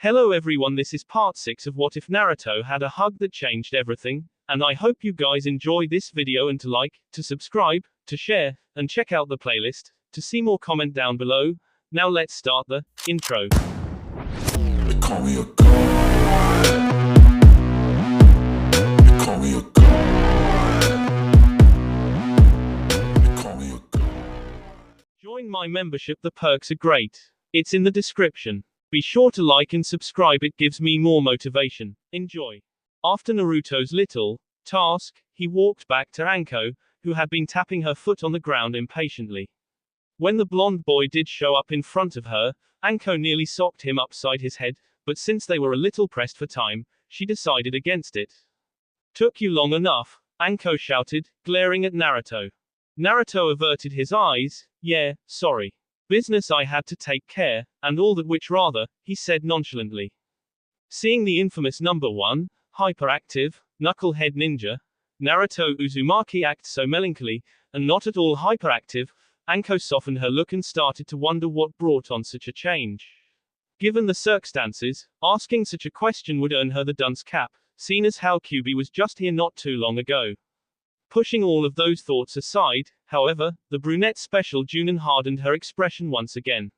Hello everyone, this is part 6 of What If Naruto Had a Hug That Changed Everything, and I hope you guys enjoy this video and to like, to subscribe, to share, and check out the playlist, to see more comment down below. Now let's start the intro. They call me a god. They call me a god. They call me a god. Join my membership, the perks are great. It's in the description. Be sure to like and subscribe, it gives me more motivation. Enjoy. After Naruto's little task, he walked back to Anko, who had been tapping her foot on the ground impatiently. When the blonde boy did show up in front of her, Anko nearly socked him upside his head, but since they were a little pressed for time, she decided against it. Took you long enough, Anko shouted, glaring at Naruto. Naruto averted his eyes. Yeah, sorry. Business I had to take care, and all that, which rather, he said nonchalantly. Seeing the infamous number 1, hyperactive, knucklehead ninja, Naruto Uzumaki act so melancholy, and not at all hyperactive, Anko softened her look and started to wonder what brought on such a change. Given the circumstances, asking such a question would earn her the dunce cap, seen as how QB was just here not too long ago. Pushing all of those thoughts aside, however, the brunette special Junin hardened her expression once again.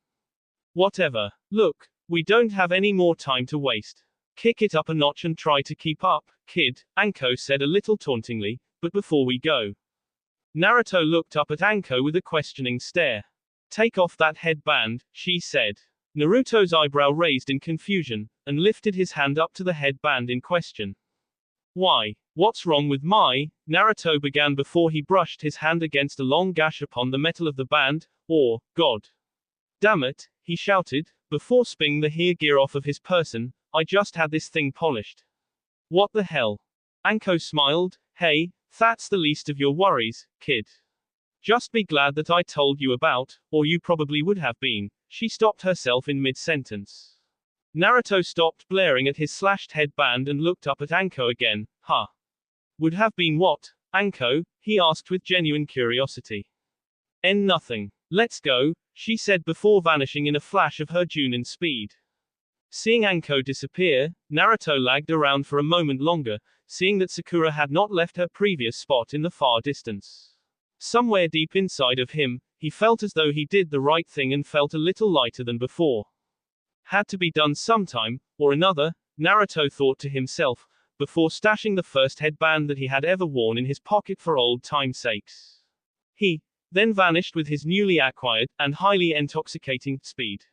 Whatever. Look, we don't have any more time to waste. Kick it up a notch and try to keep up, kid, Anko said a little tauntingly, but before we go. Naruto looked up at Anko with a questioning stare. Take off that headband, she said. Naruto's eyebrow raised in confusion, and lifted his hand up to the headband in question. Why? What's wrong with my? Naruto began before he brushed his hand against a long gash upon the metal of the band. Or, God. Damn it, he shouted, before spinning the hair gear off of his person, I just had this thing polished. What the hell? Anko smiled. Hey, that's the least of your worries, kid. Just be glad that I told you about, or you probably would have been. She stopped herself in mid-sentence. Naruto stopped blaring at his slashed headband and looked up at Anko again. Huh. Would have been what, Anko? He asked with genuine curiosity. Nothing. Let's go, she said before vanishing in a flash of her Junin speed. Seeing Anko disappear, Naruto lagged around for a moment longer, seeing that Sakura had not left her previous spot in the far distance. Somewhere deep inside of him, he felt as though he did the right thing and felt a little lighter than before. Had to be done sometime, or another, Naruto thought to himself, before stashing the first headband that he had ever worn in his pocket for old time's sakes. He then vanished with his newly acquired, and highly intoxicating, speed.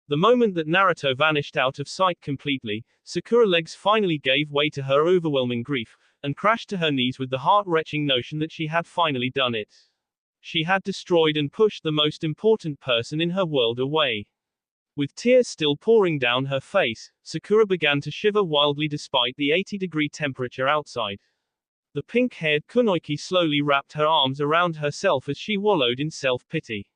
The moment that Naruto vanished out of sight completely, Sakura's legs finally gave way to her overwhelming grief, and crashed to her knees with the heart-wrenching notion that she had finally done it. She had destroyed and pushed the most important person in her world away. With tears still pouring down her face, Sakura began to shiver wildly despite the 80-degree temperature outside. The pink-haired Kunoichi slowly wrapped her arms around herself as she wallowed in self-pity.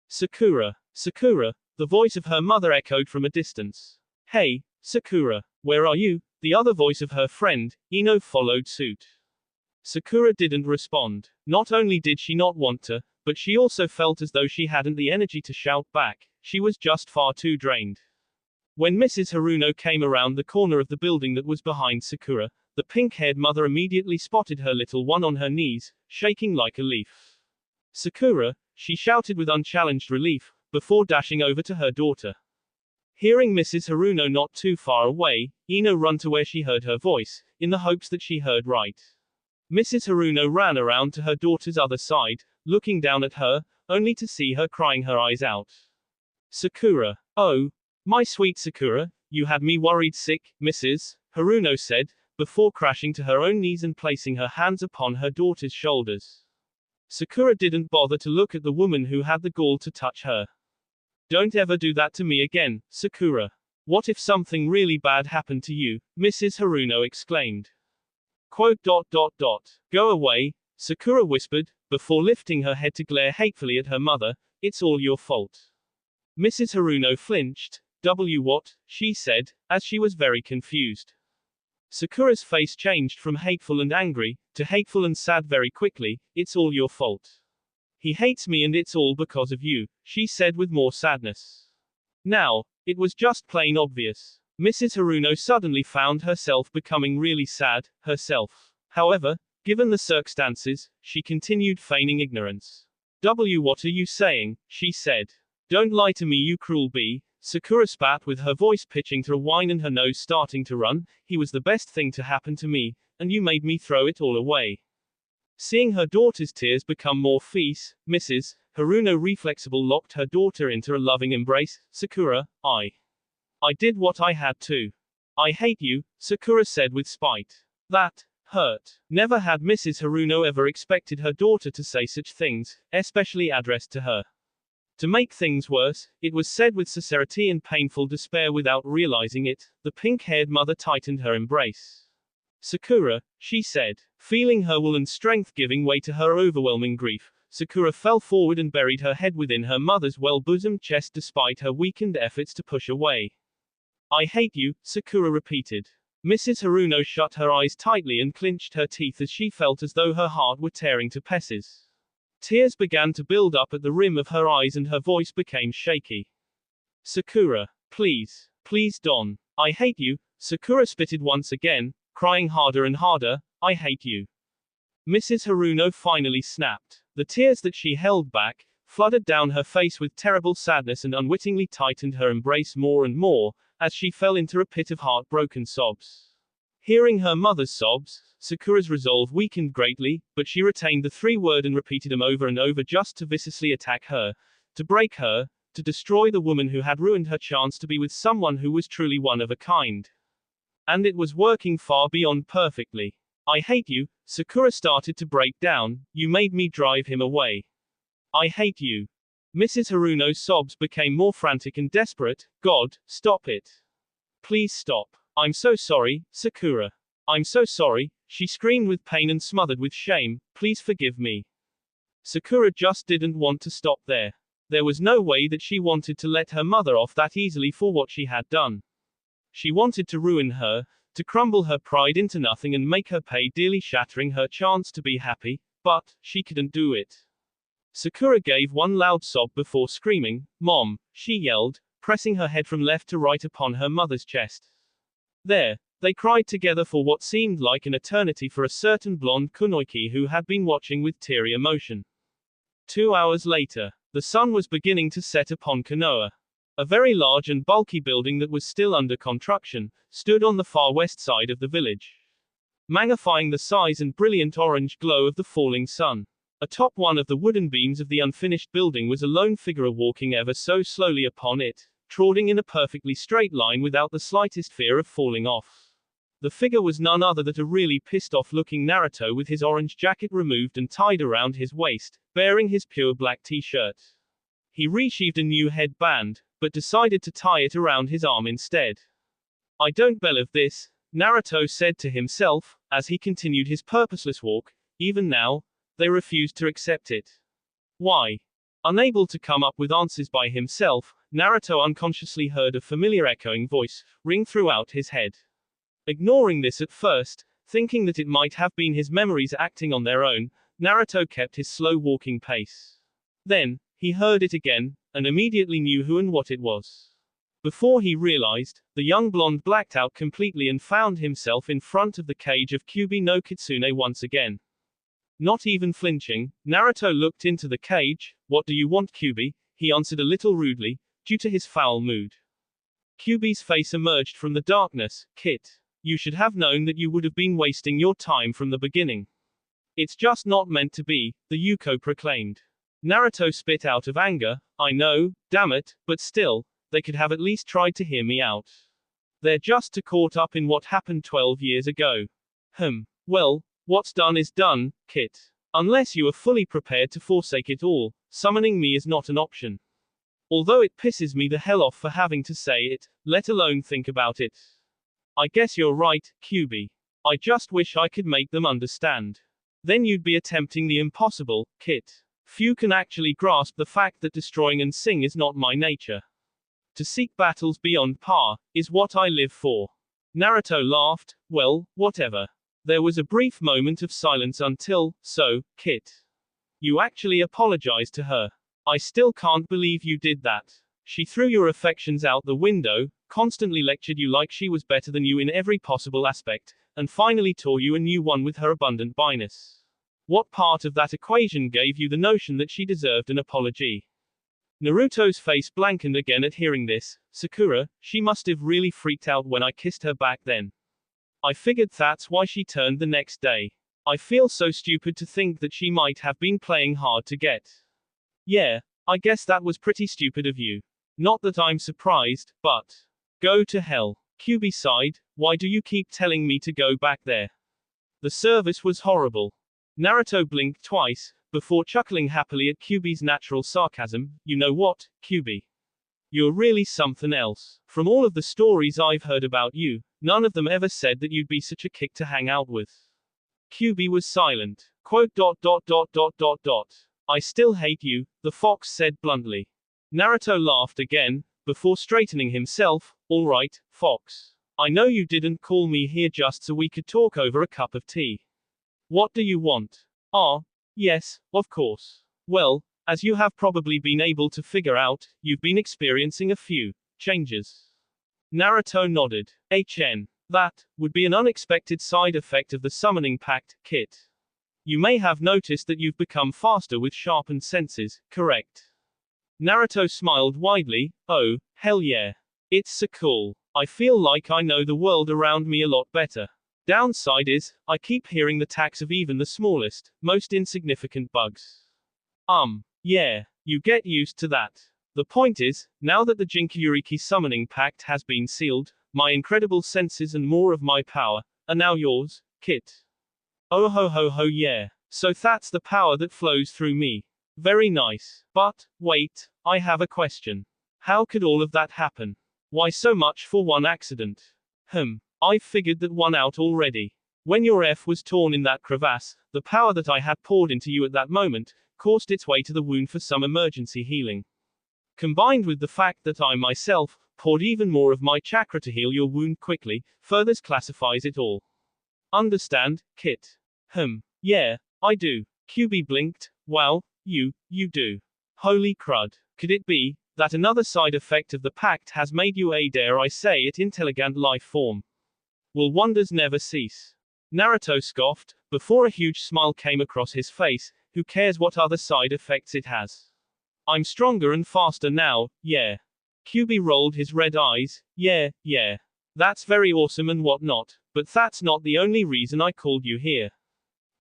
Sakura, Sakura, the voice of her mother echoed from a distance. Hey, Sakura, where are you? The other voice of her friend, Ino, followed suit. Sakura didn't respond. Not only did she not want to, but she also felt as though she hadn't the energy to shout back. She was just far too drained. When Mrs. Haruno came around the corner of the building that was behind Sakura, the pink-haired mother immediately spotted her little one on her knees, shaking like a leaf. Sakura, she shouted with unchallenged relief, before dashing over to her daughter. Hearing Mrs. Haruno not too far away, Ino ran to where she heard her voice, in the hopes that she heard right. Mrs. Haruno ran around to her daughter's other side, looking down at her, only to see her crying her eyes out. Sakura. Oh, my sweet Sakura, you had me worried sick, Mrs. Haruno said, before crashing to her own knees and placing her hands upon her daughter's shoulders. Sakura didn't bother to look at the woman who had the gall to touch her. Don't ever do that to me again, Sakura. What if something really bad happened to you? Mrs. Haruno exclaimed. Go away, Sakura whispered, before lifting her head to glare hatefully at her mother. It's all your fault. Mrs. Haruno flinched. What? She said, as she was very confused. Sakura's face changed from hateful and angry, to hateful and sad very quickly. It's all your fault. He hates me and it's all because of you, she said with more sadness. Now, it was just plain obvious. Mrs. Haruno suddenly found herself becoming really sad, herself. However, given the circumstances, she continued feigning ignorance. What are you saying? She said. Don't lie to me, you cruel bee. Sakura spat with her voice pitching to a whine and her nose starting to run. He was the best thing to happen to me, and you made me throw it all away. Seeing her daughter's tears become more fierce, Mrs. Haruno reflexible locked her daughter into a loving embrace. Sakura, I did what I had to. I hate you, Sakura said with spite. That hurt. Never had Mrs. Haruno ever expected her daughter to say such things, especially addressed to her. To make things worse, it was said with sincerity and painful despair without realizing it. The pink-haired mother tightened her embrace. Sakura, she said, feeling her will and strength giving way to her overwhelming grief. Sakura fell forward and buried her head within her mother's well-bosomed chest despite her weakened efforts to push away. I hate you, Sakura repeated. Mrs. Haruno shut her eyes tightly and clenched her teeth as she felt as though her heart were tearing to pieces. Tears began to build up at the rim of her eyes and her voice became shaky. Sakura, please, please Don. I hate you, Sakura spitted once again, crying harder and harder, I hate you. Mrs. Haruno finally snapped. The tears that she held back flooded down her face with terrible sadness and unwittingly tightened her embrace more and more, as she fell into a pit of heartbroken sobs. Hearing her mother's sobs, Sakura's resolve weakened greatly, but she retained the 3-word and repeated them over and over just to viciously attack her, to break her, to destroy the woman who had ruined her chance to be with someone who was truly one of a kind. And it was working far beyond perfectly. I hate you, Sakura started to break down, you made me drive him away. I hate you. Mrs. Haruno's sobs became more frantic and desperate. God, stop it. Please stop. I'm so sorry, Sakura. I'm so sorry, she screamed with pain and smothered with shame. Please forgive me. Sakura just didn't want to stop there. There was no way that she wanted to let her mother off that easily for what she had done. She wanted to ruin her, to crumble her pride into nothing and make her pay dearly, shattering her chance to be happy, but she couldn't do it. Sakura gave one loud sob before screaming, Mom, she yelled, pressing her head from left to right upon her mother's chest. There, they cried together for what seemed like an eternity for a certain blonde kunoichi who had been watching with teary emotion. 2 hours later, the sun was beginning to set upon Konoha. A very large and bulky building that was still under construction stood on the far west side of the village, magnifying the size and brilliant orange glow of the falling sun. Atop one of the wooden beams of the unfinished building was a lone figure walking ever so slowly upon it, trotting in a perfectly straight line without the slightest fear of falling off. The figure was none other than a really pissed-off-looking Naruto with his orange jacket removed and tied around his waist, bearing his pure black t-shirt. He resheathed a new headband, but decided to tie it around his arm instead. I don't believe this, Naruto said to himself, as he continued his purposeless walk. Even now, they refused to accept it. Why? Unable to come up with answers by himself, Naruto unconsciously heard a familiar echoing voice ring throughout his head. Ignoring this at first, thinking that it might have been his memories acting on their own, Naruto kept his slow walking pace. Then, he heard it again, and immediately knew who and what it was. Before he realized, the young blonde blacked out completely and found himself in front of the cage of Kyubi no Kitsune once again. Not even flinching, Naruto looked into the cage. What do you want, Kyubi? He answered a little rudely, due to his foul mood. Kyubi's face emerged from the darkness. Kit, you should have known that you would have been wasting your time from the beginning. It's just not meant to be, the Yuko proclaimed. Naruto spit out of anger. I know, damn it, but still, they could have at least tried to hear me out. They're just too caught up in what happened 12 years ago. Well, what's done is done, Kit. Unless you are fully prepared to forsake it all, summoning me is not an option. Although it pisses me the hell off for having to say it, let alone think about it. I guess you're right, Kyubi. I just wish I could make them understand. Then you'd be attempting the impossible, Kit. Few can actually grasp the fact that destroying and sing is not my nature. To seek battles beyond par is what I live for. Naruto laughed. Well, whatever. There was a brief moment of silence until, so, Kit. You actually apologized to her. I still can't believe you did that. She threw your affections out the window, constantly lectured you like she was better than you in every possible aspect, and finally tore you a new one with her abundant byness. What part of that equation gave you the notion that she deserved an apology? Naruto's face blankened again at hearing this. Sakura, she must have really freaked out when I kissed her back then. I figured that's why she turned the next day. I feel so stupid to think that she might have been playing hard to get. Yeah, I guess that was pretty stupid of you. Not that I'm surprised, but. Go to hell. Kyuubi sighed, why do you keep telling me to go back there? The service was horrible. Naruto blinked twice, before chuckling happily at Kyuubi's natural sarcasm. You know what, Kyuubi? You're really something else. From all of the stories I've heard about you, none of them ever said that you'd be such a kick to hang out with. Kyuubi was silent. Quote. I still hate you, the fox said bluntly. Naruto laughed again, before straightening himself. All right, fox. I know you didn't call me here just so we could talk over a cup of tea. What do you want? Yes, of course. Well, as you have probably been able to figure out, you've been experiencing a few changes. Naruto nodded. That would be an unexpected side effect of the summoning pact, Kit. You may have noticed that you've become faster with sharpened senses, correct? Naruto smiled widely. Oh, hell yeah. It's so cool. I feel like I know the world around me a lot better. Downside is, I keep hearing the attacks of even the smallest, most insignificant bugs. Yeah, you get used to that. The point is, now that the Jinkyuriki summoning pact has been sealed, my incredible senses and more of my power are now yours, Kit. Oh ho ho ho yeah. So that's the power that flows through me. Very nice. But, wait, I have a question. How could all of that happen? Why so much for one accident? I've figured that one out already. When your F was torn in that crevasse, the power that I had poured into you at that moment, coursed its way to the wound for some emergency healing. Combined with the fact that I myself, poured even more of my chakra to heal your wound quickly, further classifies it all. Understand, Kit? Yeah, I do. Kyuubi blinked. Wow, you do. Holy crud. Could it be that another side effect of the pact has made you a, dare I say it, intelligent life form? Will wonders never cease? Naruto scoffed, before a huge smile came across his face. Who cares what other side effects it has? I'm stronger and faster now, yeah. Kyuubi rolled his red eyes. Yeah. That's very awesome and whatnot, but that's not the only reason I called you here.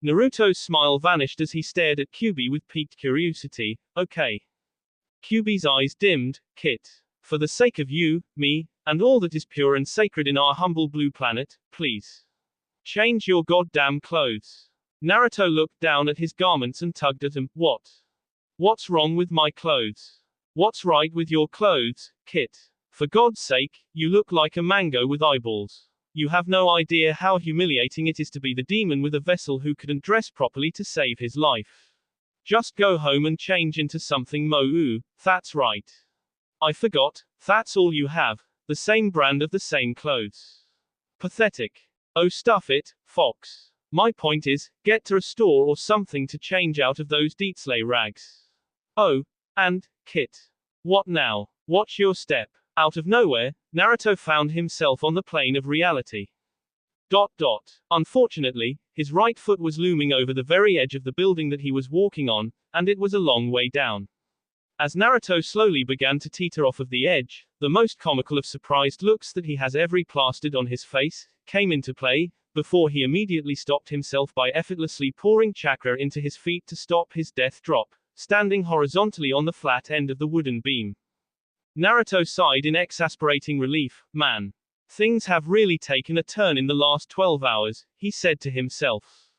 Naruto's smile vanished as he stared at Kyuubi with piqued curiosity. Okay. Kyuubi's eyes dimmed. Kit. For the sake of you, me, and all that is pure and sacred in our humble blue planet, please. Change your goddamn clothes. Naruto looked down at his garments and tugged at them. What? What's wrong with my clothes? What's right with your clothes, Kit? For God's sake, you look like a mango with eyeballs. You have no idea how humiliating it is to be the demon with a vessel who couldn't dress properly to save his life. Just go home and change into something that's right. I forgot, that's all you have, the same brand of the same clothes. Pathetic. Oh stuff it, Fox. My point is, get to a store or something to change out of those Deetsley rags. Oh, and, Kit. What now? Watch your step. Out of nowhere, Naruto found himself on the plane of reality. Unfortunately, his right foot was looming over the very edge of the building that he was walking on, and it was a long way down. As Naruto slowly began to teeter off of the edge, the most comical of surprised looks that he has ever plastered on his face came into play, before he immediately stopped himself by effortlessly pouring chakra into his feet to stop his death drop, standing horizontally on the flat end of the wooden beam. Naruto sighed in exasperating relief. Man. Things have really taken a turn in the last 12 hours, he said to himself.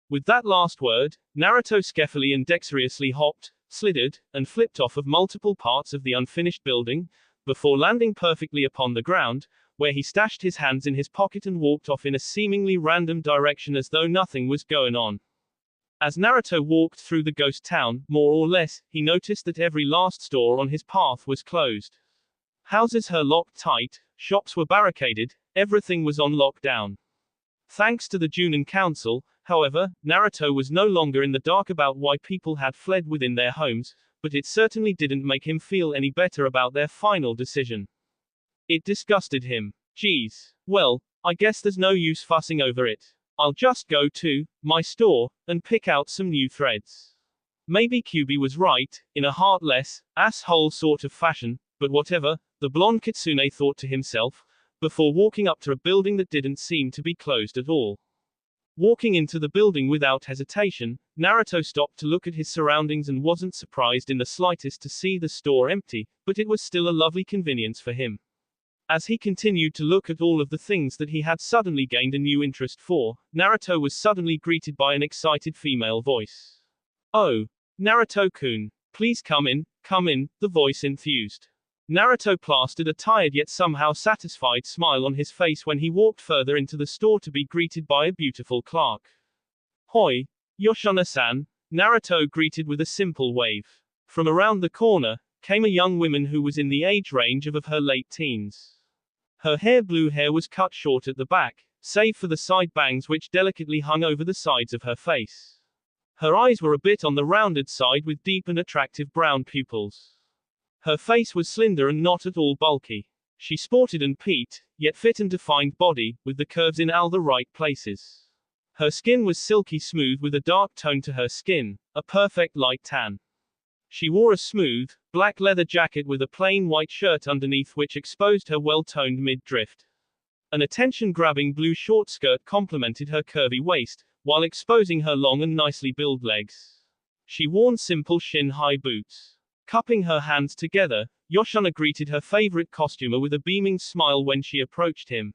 With that last word, Naruto skeffily and dexterously hopped, slithered, and flipped off of multiple parts of the unfinished building, before landing perfectly upon the ground, where he stashed his hands in his pocket and walked off in a seemingly random direction as though nothing was going on. As Naruto walked through the ghost town, more or less, he noticed that every last store on his path was closed. Houses were locked tight, shops were barricaded, everything was on lockdown. Thanks to the Junin Council, however, Naruto was no longer in the dark about why people had fled within their homes, but it certainly didn't make him feel any better about their final decision. It disgusted him. Geez. Well, I guess there's no use fussing over it. I'll just go to my store and pick out some new threads. Maybe QB was right, in a heartless, asshole sort of fashion, but whatever, the blonde kitsune thought to himself, before walking up to a building that didn't seem to be closed at all. Walking into the building without hesitation, Naruto stopped to look at his surroundings and wasn't surprised in the slightest to see the store empty, but it was still a lovely convenience for him. As he continued to look at all of the things that he had suddenly gained a new interest for, Naruto was suddenly greeted by an excited female voice. "Oh, Naruto-kun, please come in," the voice enthused. Naruto plastered a tired yet somehow satisfied smile on his face when he walked further into the store to be greeted by a beautiful clerk. "Hoi, Yoshana-san," Naruto greeted with a simple wave. From around the corner came a young woman who was in the age range of her late teens. Her blue hair was cut short at the back, save for the side bangs which delicately hung over the sides of her face. Her eyes were a bit on the rounded side with deep and attractive brown pupils. Her face was slender and not at all bulky. She sported an petite, yet fit and defined body, with the curves in all the right places. Her skin was silky smooth with a dark tone to her skin, a perfect light tan. She wore a smooth, black leather jacket with a plain white shirt underneath which exposed her well-toned mid-drift. An attention-grabbing blue short skirt complemented her curvy waist, while exposing her long and nicely built legs. She wore simple shin-high boots. Cupping her hands together, Yoshana greeted her favorite costumer with a beaming smile when she approached him.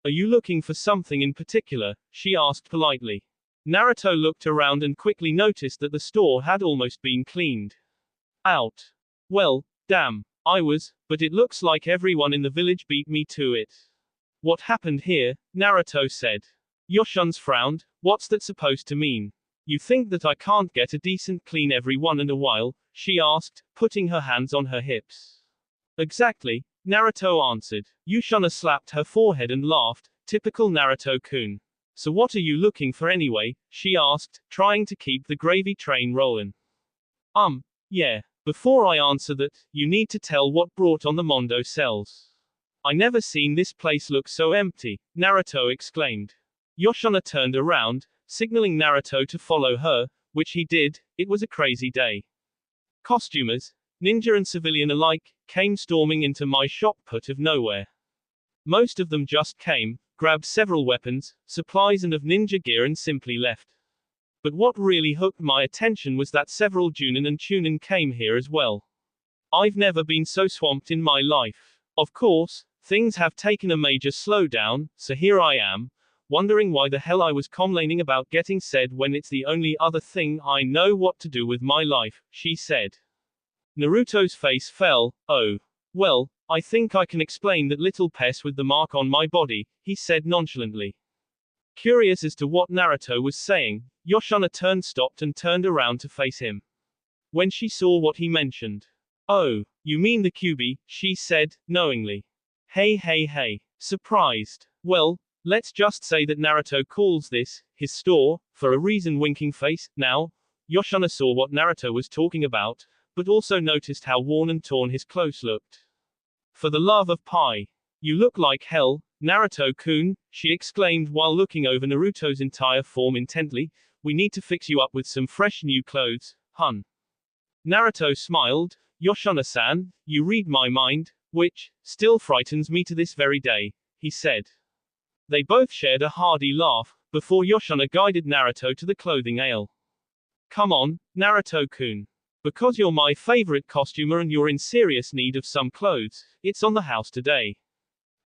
"Are you looking for something in particular?" she asked politely. Naruto looked around and quickly noticed that the store had almost been cleaned out. "Well, damn, I was, but it looks like everyone in the village beat me to it." "What happened here?" Naruto said. Yoshans frowned. "What's that supposed to mean? You think that I can't get a decent clean every once in a while?" she asked, putting her hands on her hips. "Exactly," Naruto answered. Yoshana slapped her forehead and laughed. "Typical Naruto-kun. So what are you looking for anyway?" she asked, trying to keep the gravy train rolling. Yeah. Before I answer that, you need to tell what brought on the Mondo cells. I never seen this place look so empty," Naruto exclaimed. Yoshana turned around, signaling Naruto to follow her, which he did. It was a crazy day. Costumers, ninja and civilian alike, came storming into my shop out of nowhere. Most of them just came, grabbed several weapons, supplies and of ninja gear and simply left. But what really hooked my attention was that several Junin and Chunin came here as well. I've never been so swamped in my life. Of course, things have taken a major slowdown, so here I am, wondering why the hell I was complaining about getting said when it's the only other thing I know what to do with my life, she said. Naruto's face fell. "Oh. Well, I think I can explain that little pest with the mark on my body," he said nonchalantly. Curious as to what Naruto was saying, Yoshana stopped and turned around to face him. When she saw what he mentioned. "Oh, you mean the QB," she said, knowingly. Hey. Surprised. "Well, let's just say that Naruto calls this his store, for a reason." Winking face. Now, Yoshana saw what Naruto was talking about, but also noticed how worn and torn his clothes looked. "For the love of pie. You look like hell, Naruto-kun," she exclaimed while looking over Naruto's entire form intently. "We need to fix you up with some fresh new clothes, hun." Naruto smiled. "Yoshana-san, you read my mind, which still frightens me to this very day," he said. They both shared a hearty laugh, before Yoshana guided Naruto to the clothing aisle. "Come on, Naruto-kun. Because you're my favorite costumer and you're in serious need of some clothes, it's on the house today."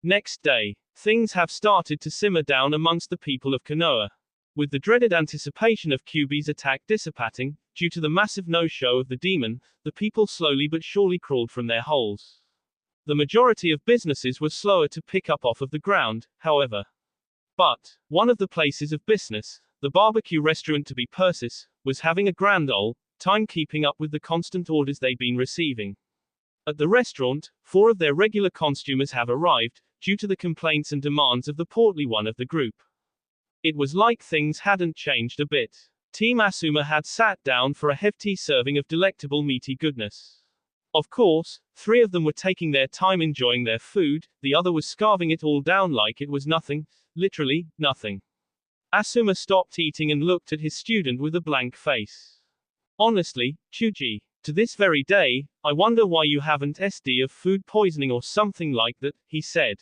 Next day, things have started to simmer down amongst the people of Konoha. With the dreaded anticipation of QB's attack dissipating, due to the massive no-show of the demon, the people slowly but surely crawled from their holes. The majority of businesses were slower to pick up off of the ground, however. But one of the places of business, the barbecue restaurant to be Persis, was having a grand old time keeping up with the constant orders they'd been receiving. At the restaurant, 4 of their regular costumers have arrived, due to the complaints and demands of the portly one of the group. It was like things hadn't changed a bit. Team Asuma had sat down for a hefty serving of delectable meaty goodness. Of course, 3 of them were taking their time enjoying their food, the other was scarfing it all down like it was nothing, literally, nothing. Asuma stopped eating and looked at his student with a blank face. Honestly, Chuji, to this very day, I wonder why you haven't SD of food poisoning or something like that, he said.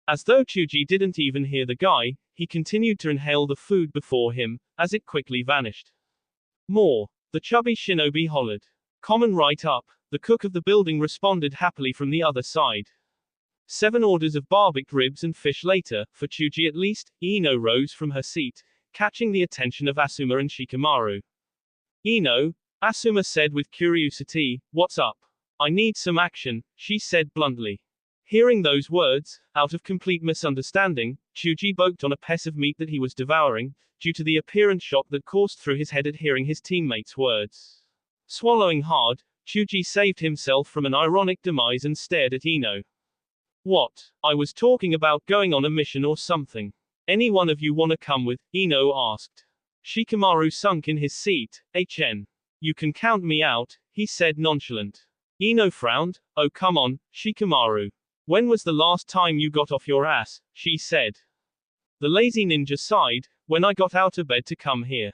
As though Chuji didn't even hear the guy, he continued to inhale the food before him, as it quickly vanished. More. The chubby shinobi hollered. Common right up, the cook of the building responded happily from the other side. 7 orders of barbecued ribs and fish later, for Chuji at least, Ino rose from her seat, catching the attention of Asuma and Shikamaru. Ino, Asuma said with curiosity, what's up? I need some action, she said bluntly. Hearing those words, out of complete misunderstanding, Chuji poked on a piece of meat that he was devouring, due to the apparent shock that coursed through his head at hearing his teammates' words. Swallowing hard, Chuji saved himself from an ironic demise and stared at Ino. What? I was talking about going on a mission or something. Any one of you wanna come with? Ino asked. Shikamaru sunk in his seat. HN. You can count me out, he said nonchalant. Ino frowned. Oh come on, Shikamaru. When was the last time you got off your ass? She said. The lazy ninja sighed. When I got out of bed to come here.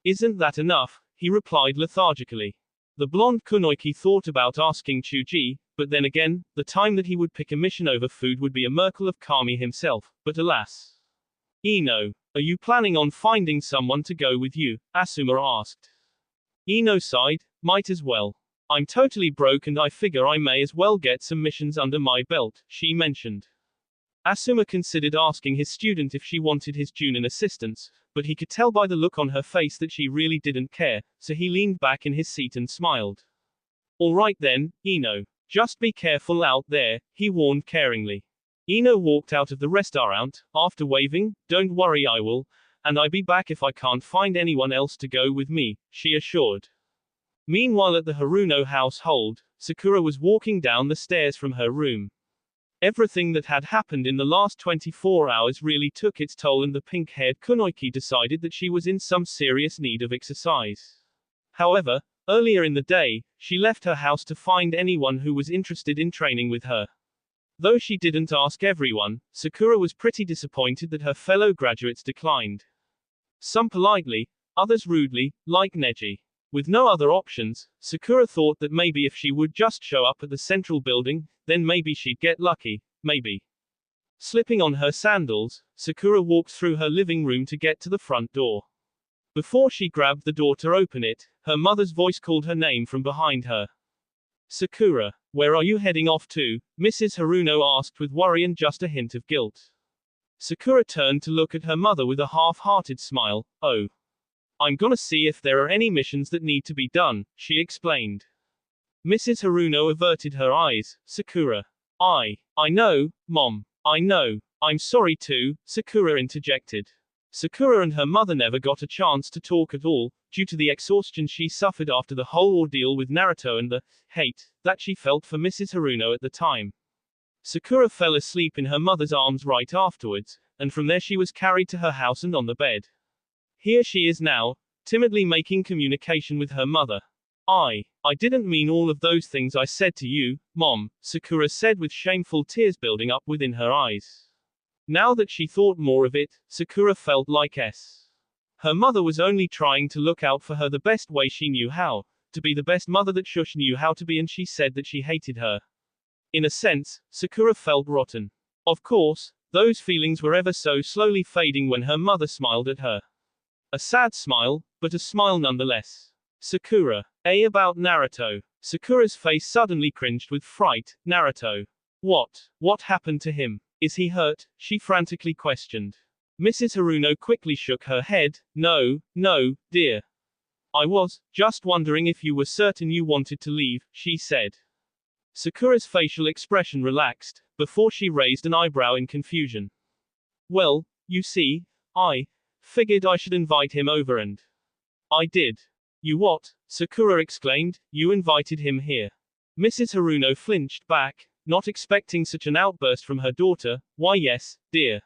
Isn't that enough? He replied lethargically. The blonde kunoichi thought about asking Chuji, but then again, the time that he would pick a mission over food would be a miracle of Kami himself, but alas. Ino, are you planning on finding someone to go with you? Asuma asked. Ino sighed, might as well. I'm totally broke and I figure I may as well get some missions under my belt, she mentioned. Asuma considered asking his student if she wanted his Junin assistance, but he could tell by the look on her face that she really didn't care, so he leaned back in his seat and smiled. Alright then, Ino. Just be careful out there, he warned caringly. Ino walked out of the restaurant, after waving, don't worry I will, and I'll be back if I can't find anyone else to go with me, she assured. Meanwhile at the Haruno household, Sakura was walking down the stairs from her room. Everything that had happened in the last 24 hours really took its toll and the pink-haired kunoichi decided that she was in some serious need of exercise. However, earlier in the day, she left her house to find anyone who was interested in training with her. Though she didn't ask everyone, Sakura was pretty disappointed that her fellow graduates declined. Some politely, others rudely, like Neji. With no other options, Sakura thought that maybe if she would just show up at the central building, then maybe she'd get lucky, maybe. Slipping on her sandals, Sakura walked through her living room to get to the front door. Before she grabbed the door to open it, her mother's voice called her name from behind her. Sakura, where are you heading off to? Mrs. Haruno asked with worry and just a hint of guilt. Sakura turned to look at her mother with a half-hearted smile. Oh. I'm gonna see if there are any missions that need to be done, she explained. Mrs. Haruno averted her eyes. Sakura. I know, Mom. I know. I'm sorry too, Sakura interjected. Sakura and her mother never got a chance to talk at all, due to the exhaustion she suffered after the whole ordeal with Naruto and the hate that she felt for Mrs. Haruno at the time. Sakura fell asleep in her mother's arms right afterwards, and from there she was carried to her house and on the bed. Here she is now, timidly making communication with her mother. I didn't mean all of those things I said to you, Mom, Sakura said with shameful tears building up within her eyes. Now that she thought more of it, Sakura felt like her mother was only trying to look out for her the best way she knew how, to be the best mother that Shush knew how to be, and she said that she hated her. In a sense, Sakura felt rotten. Of course, those feelings were ever so slowly fading when her mother smiled at her. A sad smile, but a smile nonetheless. Sakura. About Naruto. Sakura's face suddenly cringed with fright. Naruto. What happened to him? Is he hurt? She frantically questioned. Mrs. Haruno quickly shook her head. No, dear. I was just wondering if you were certain you wanted to leave, she said. Sakura's facial expression relaxed, before she raised an eyebrow in confusion. Well, you see, I figured I should invite him over and I did. You what? Sakura exclaimed. You invited him here. Mrs. Haruno flinched back, not expecting such an outburst from her daughter. Why yes, dear.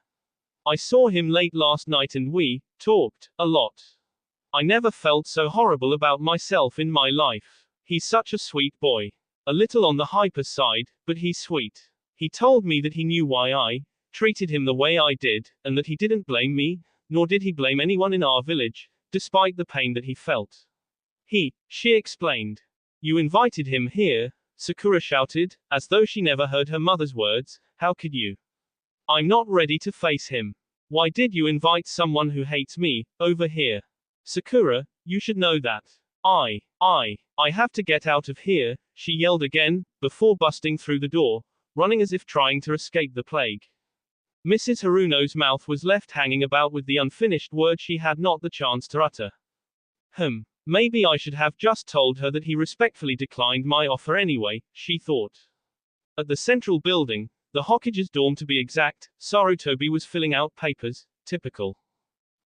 I saw him late last night and we talked a lot. I never felt so horrible about myself in my life. He's such a sweet boy. A little on the hyper side, but he's sweet. He told me that he knew why I treated him the way I did, and that he didn't blame me, nor did he blame anyone in our village, despite the pain that he felt. She explained. You invited him here, Sakura shouted, as though she never heard her mother's words. How could you? I'm not ready to face him. Why did you invite someone who hates me over here? Sakura, you should know that. I have to get out of here, she yelled again, before busting through the door, running as if trying to escape the plague. Mrs. Haruno's mouth was left hanging about with the unfinished word she had not the chance to utter. Maybe I should have just told her that he respectfully declined my offer anyway, she thought. At the central building, the Hokage's dorm to be exact, Sarutobi was filling out papers. Typical.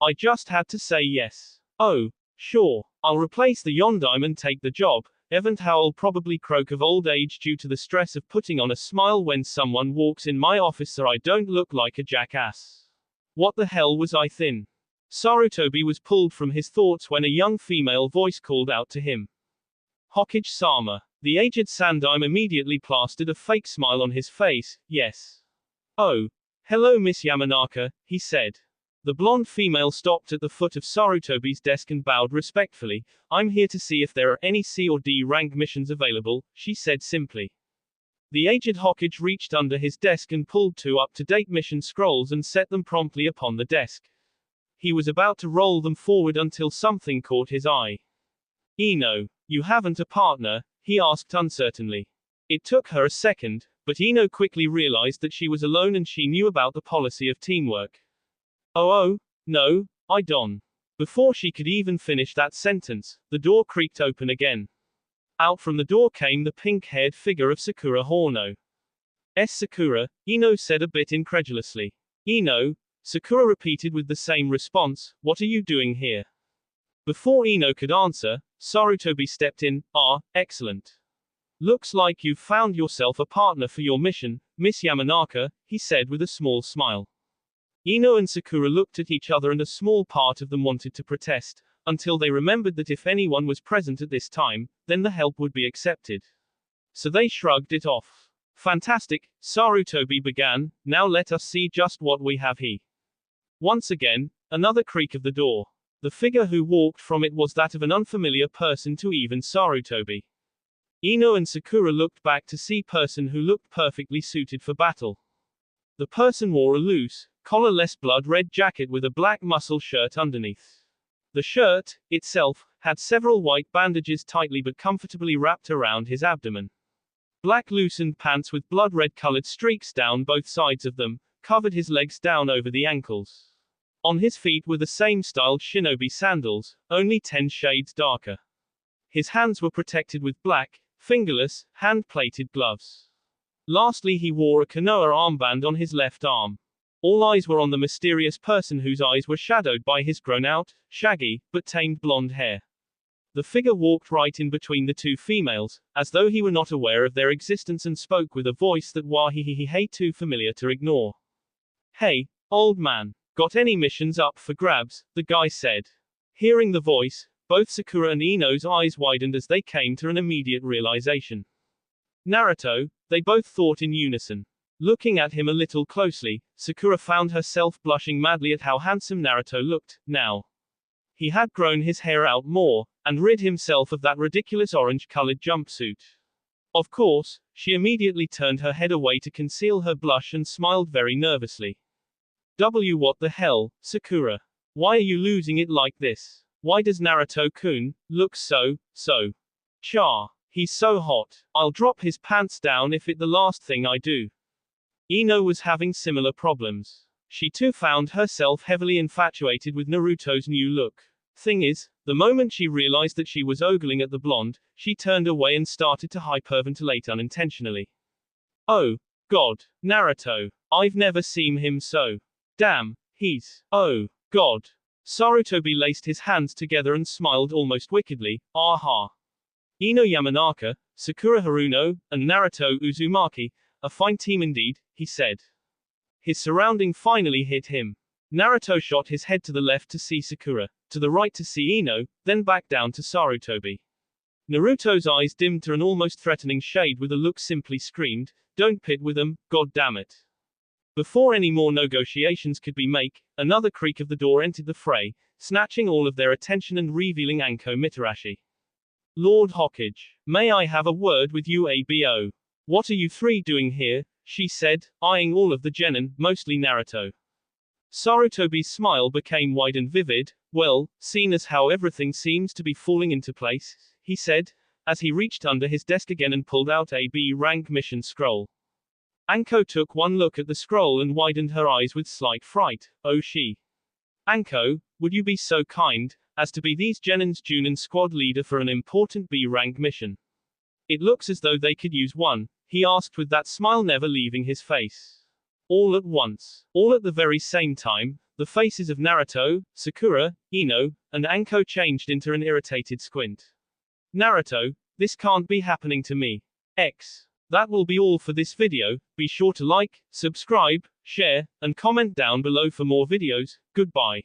I just had to say yes. Oh, sure, I'll replace the Yondaime and take the job. Evan Howell probably croak of old age due to the stress of putting on a smile when someone walks in my office so I don't look like a jackass. What the hell was I thin? Sarutobi was pulled from his thoughts when a young female voice called out to him. Hokage-sama. The aged Sandaime immediately plastered a fake smile on his face. Yes. Oh. Hello Miss Yamanaka, he said. The blonde female stopped at the foot of Sarutobi's desk and bowed respectfully. I'm here to see if there are any C or D rank missions available, she said simply. The aged Hokage reached under his desk and pulled 2 up-to-date mission scrolls and set them promptly upon the desk. He was about to roll them forward until something caught his eye. Ino, you haven't a partner? He asked uncertainly. It took her a second, but Ino quickly realized that she was alone and she knew about the policy of teamwork. Oh, no, I don't. Before she could even finish that sentence, the door creaked open again. Out from the door came the pink-haired figure of Sakura Horno. Sakura, Ino said a bit incredulously. Ino, Sakura repeated with the same response, what are you doing here? Before Ino could answer, Sarutobi stepped in. Excellent. Looks like you've found yourself a partner for your mission, Miss Yamanaka, he said with a small smile. Ino and Sakura looked at each other and a small part of them wanted to protest, until they remembered that if anyone was present at this time, then the help would be accepted. So they shrugged it off. Fantastic, Sarutobi began, now let us see just what we have here. Once again, another creak of the door. The figure who walked from it was that of an unfamiliar person to even Sarutobi. Ino and Sakura looked back to see a person who looked perfectly suited for battle. The person wore a loose, collarless blood-red jacket with a black muscle shirt underneath. The shirt, itself, had several white bandages tightly but comfortably wrapped around his abdomen. Black loosened pants with blood-red colored streaks down both sides of them, covered his legs down over the ankles. On his feet were the same styled shinobi sandals, only 10 shades darker. His hands were protected with black, fingerless, hand-plated gloves. Lastly, he wore a Konoha armband on his left arm. All eyes were on the mysterious person whose eyes were shadowed by his grown-out, shaggy, but tamed blonde hair. The figure walked right in between the 2 females, as though he were not aware of their existence and spoke with a voice that hey too familiar to ignore. Hey, old man. Got any missions up for grabs? The guy said. Hearing the voice, both Sakura and Ino's eyes widened as they came to an immediate realization. Naruto, they both thought in unison. Looking at him a little closely, Sakura found herself blushing madly at how handsome Naruto looked, now. He had grown his hair out more, and rid himself of that ridiculous orange-colored jumpsuit. Of course, she immediately turned her head away to conceal her blush and smiled very nervously. What the hell, Sakura? Why are you losing it like this? Why does Naruto-kun look so? Char. He's so hot. I'll drop his pants down if it's the last thing I do. Ino was having similar problems. She too found herself heavily infatuated with Naruto's new look. Thing is, the moment she realized that she was ogling at the blonde, she turned away and started to hyperventilate unintentionally. Oh, God, Naruto. I've never seen him so. Damn, he's. Oh, God. Sarutobi laced his hands together and smiled almost wickedly. Aha. Ino Yamanaka, Sakura Haruno, and Naruto Uzumaki, a fine team indeed, he said. His surrounding finally hit him. Naruto shot his head to the left to see Sakura, to the right to see Ino, then back down to Sarutobi. Naruto's eyes dimmed to an almost threatening shade with a look simply screamed, "Don't pit with them, god damn it." Before any more negotiations could be made, another creak of the door entered the fray, snatching all of their attention and revealing Anko Mitarashi. "Lord Hokage, may I have a word with you, ABO? What are you three doing here?" she said, eyeing all of the genin, mostly Naruto. Sarutobi's smile became wide and vivid. "Well, seeing as how everything seems to be falling into place," he said, as he reached under his desk again and pulled out a B rank mission scroll. Anko took one look at the scroll and widened her eyes with slight fright. "Oh she. Anko, would you be so kind as to be these genin's Junin squad leader for an important B rank mission? It looks as though they could use one," he asked with that smile never leaving his face. All at once, all at the very same time, the faces of Naruto, Sakura, Ino, and Anko changed into an irritated squint. "Naruto, this can't be happening to me. X. That will be all for this video. Be sure to like, subscribe, share, and comment down below for more videos. Goodbye."